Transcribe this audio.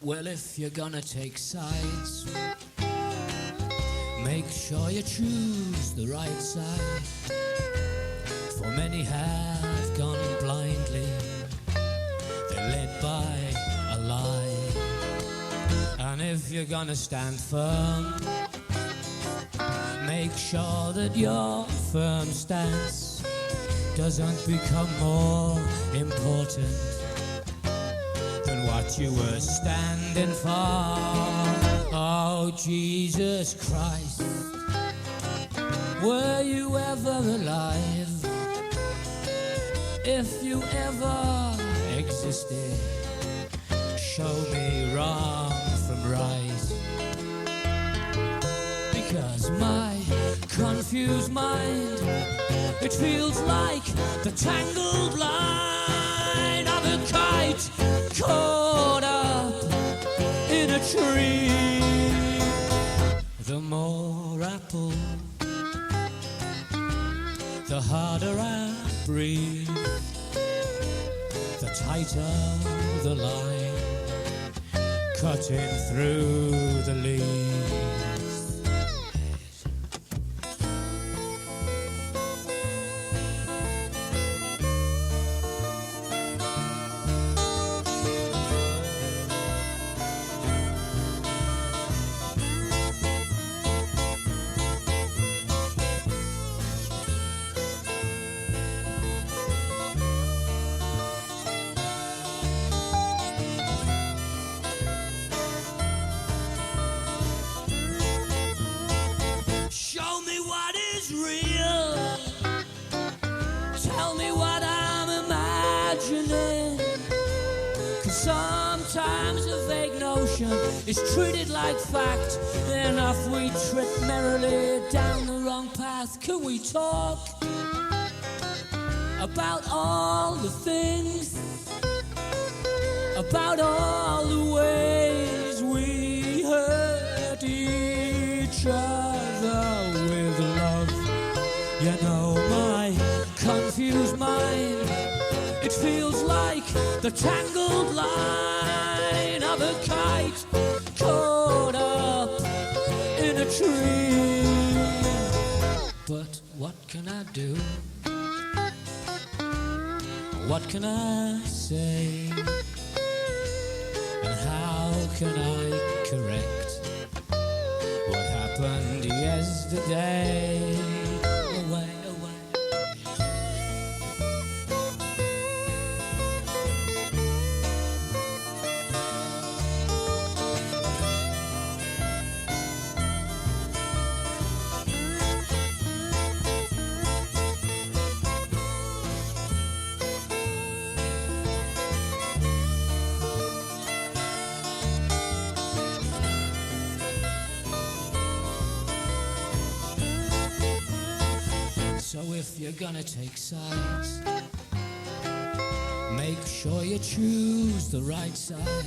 Well, if you're gonna take sides, make sure you choose the right side. For many have gone blindly, they're led by a lie. And if you're gonna stand firm, make sure that your firm stance doesn't become more important than what you were standing for. Oh, Jesus Christ, were you ever alive? If you ever existed, show me wrong from right. Because my confused mind, it feels like the tangled line of a kite caught up in a tree. The more I pull, the harder I breathe, the tighter the line cutting through the leaves. Is treated like fact, enough we trip merrily down the wrong path. Can we talk about all the things, about all the ways we hurt each other with love? You know, my confused mind, it feels like the tangled line of a kite caught up in a tree. But what can I do? What can I say? And how can I correct what happened yesterday? Away, away. So if you're gonna take sides, make sure you choose the right side.